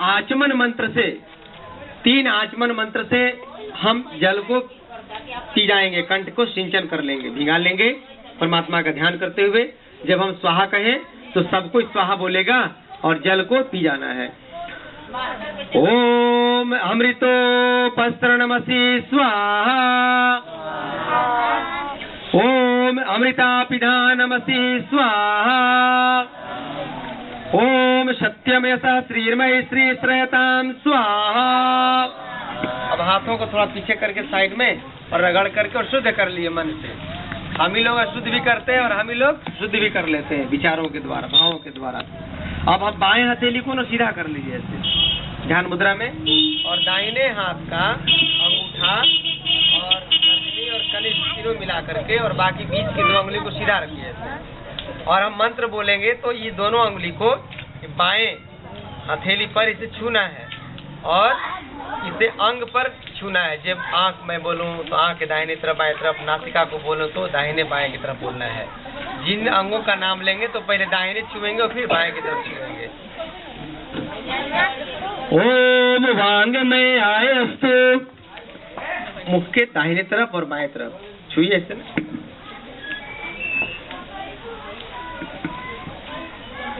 आचमन मंत्र से, 3 आचमन मंत्र से हम जल को पी जाएंगे, कंठ को सिंचन कर लेंगे, भिगा लेंगे परमात्मा का ध्यान करते हुए। जब हम स्वाहा कहें तो सबको स्वाहा बोलेगा और जल को पी जाना है। ओम अमृतोपस्त्रणमसि स्वाहा, ओम अमृतापिधानमसि स्वाहा, ओम सत्यमेव श्रीर्मय श्री श्रेयताम स्वाहा। अब हाथों को थोड़ा पीछे करके साइड में और रगड़ करके और शुद्ध कर लिए मन से। हम ही लोग अशुद्ध भी करते हैं और हम ही लोग शुद्ध भी कर लेते हैं विचारों के द्वारा, भावों के द्वारा। अब हम बाएं हथेली को ना सीधा कर लीजिए ऐसे ध्यान मुद्रा में, और दाहिने हाथ का अंगूठा और कंगनी और कनिष्ठ तीनों मिला करके और बाकी बीच की 2 उंगली को सीधा रखिए ऐसे। और हम मंत्र बोलेंगे तो ये दोनों उंगली को बाएं हथेली पर इसे छूना है और इसे अंग पर छूना है। जब आंख में बोलूं तो आंख के दाहिने तरफ बाएं तरफ, नासिका को बोलूं तो दाहिने बाएं की तरफ बोलना है। जिन अंगों का नाम लेंगे तो पहले दाहिने छुएंगे और फिर बाएं की तरफ छुएंगे। ओम वांग में आए अस्तु, मुख के दाहिने तरफ और बाएं तरफ छुइए ऐसे ना।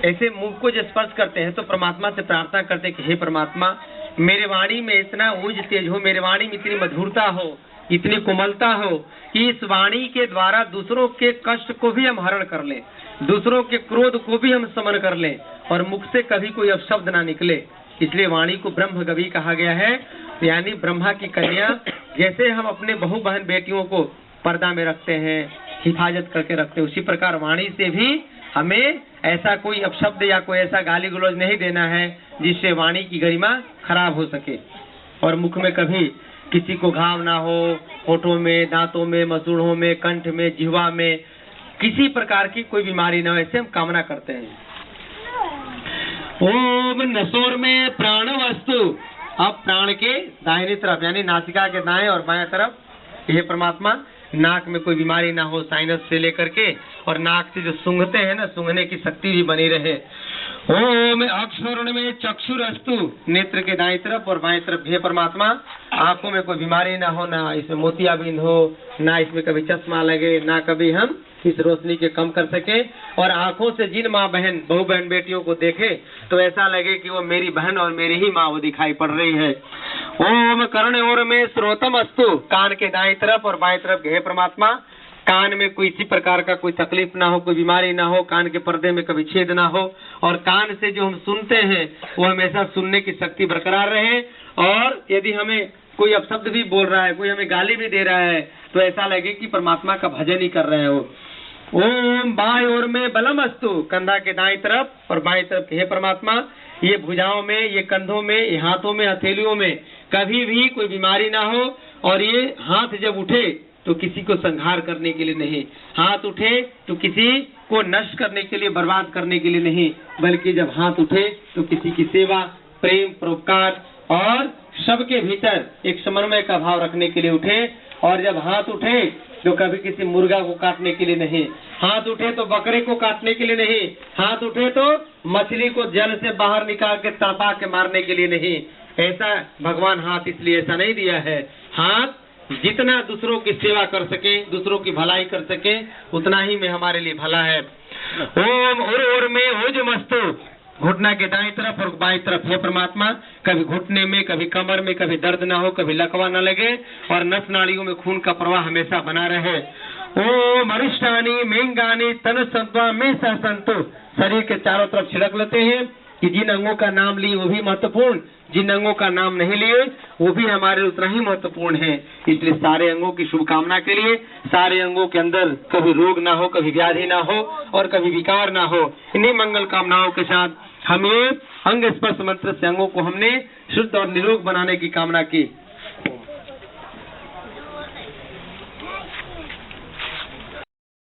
ऐसे मुख को जब स्पर्श करते हैं तो परमात्मा से प्रार्थना करते हैं कि हे परमात्मा, मेरे वाणी में इतना ऊर्ज तेज हो, मेरे वाणी में इतनी मधुरता हो, इतनी कोमलता हो कि इस वाणी के द्वारा दूसरों के कष्ट को भी हम हरण कर लें, दूसरों के क्रोध को भी हम समन कर लें और मुख से कभी कोई अपशब्द ना निकले। इसलिए वाणी को ब्रह्म गवी कहा गया है, यानी ब्रह्मा की कन्या। जैसे हम अपने बहू बहन बेटियों को पर्दा में रखते हैं, हिफाजत करके रखते हैं, उसी प्रकार वाणी से भी हमें ऐसा कोई अपशब्द या कोई ऐसा गाली गलौज नहीं देना है जिससे वाणी की गरिमा खराब हो सके। और मुख में कभी किसी को घाव ना हो, होठों में, दांतों में, मसूड़ों में, कंठ में, जिह्वा में किसी प्रकार की कोई बीमारी ना हो, ऐसे हम कामना करते हैं। ओम नसोर में प्राण वस्तु, अब प्राण के दाहिनी तरफ यानी नासिका के दाएं और बाएं तरफ, हे परमात्मा नाक में कोई बीमारी ना हो, साइनस से लेकर के, और नाक से जो सूंघते हैं ना, सूंघने की शक्ति भी बनी रहे। ओम अक्षरण में चक्षुरस्तु, नेत्र के दाएं तरफ और बाएं तरफ, हे परमात्मा आंखों में कोई बीमारी ना हो, ना इसमें मोतियाबिंद हो, ना इसमें कभी चश्मा लगे, ना कभी हम इस रोशनी के कम कर सके। और आंखों से जिन माँ बहन बहू बहन बेटियों को देखे तो ऐसा लगे कि वो मेरी बहन और मेरी ही माँ वो दिखाई पड़ रही है। ओम कर्ण ओर में श्रोतम अस्तु, कान के दाएं तरफ और बाएं तरफ, हे परमात्मा कान में कोई इसी प्रकार का कोई तकलीफ ना हो, कोई बीमारी ना हो, कान के पर्दे में कभी छेद ना हो, और कान से जो हम सुनते हैं वो हमेशा सुनने की शक्ति बरकरार रहे। और यदि हमें कोई अपशब्द भी बोल रहा है, कोई हमें गाली भी दे रहा है, तो ऐसा लगे कि परमात्मा का भजन ही कर रहे हो। ओम बाएं ओर में बलम अस्तु, कंधा के दाएं तरफ और बाएं तरफ, हे परमात्मा ये भुजाओं में, ये कंधों में, ये हाथों में, हथेलियों में कभी भी कोई बीमारी ना हो। और ये हाथ जब उठे तो किसी को संहार करने के लिए नहीं, हाथ उठे तो किसी को नष्ट करने के लिए, बर्बाद करने के लिए नहीं, बल्कि जब हाथ उठे तो किसी की सेवा, प्रेम, परोपकार और सबके भीतर एक समन्वय का भाव रखने के लिए उठे। और जब हाथ उठे तो कभी किसी मुर्गा को काटने के लिए नहीं, हाथ उठे तो बकरे को काटने के लिए नहीं, हाथ उठे तो मछली को जल से बाहर निकाल के तड़पा के मारने के लिए नहीं। ऐसा भगवान हाथ इसलिए ऐसा नहीं दिया है। हाथ जितना दूसरों की सेवा कर सके, दूसरों की भलाई कर सके, उतना ही में हमारे लिए भला है। ओम और में ओजमस्तु, घुटना के दाएं तरफ और बाएं तरफ, हे परमात्मा कभी घुटने में, कभी कमर में, कभी दर्द ना हो, कभी लकवा न लगे और नस नाड़ियों में खून का प्रवाह हमेशा बना रहे। ओम अरिष्टानी मेंगानी तन संत्वा में संतु, शरीर के चारों तरफ छिड़क लेते हैं कि जिन अंगों का नाम लिए वो भी महत्वपूर्ण, जिन अंगों का नाम नहीं लिए वो भी हमारे उतना ही महत्वपूर्ण है। इसलिए सारे अंगों की शुभकामना के लिए, सारे अंगों के अंदर कभी रोग ना हो, कभी व्याधि ना हो और कभी विकार ना हो, इन्हीं मंगल कामनाओं के साथ हम ये अंग स्पर्श मंत्र से अंगों को हमने शुद्ध और निरोग बनाने की कामना की।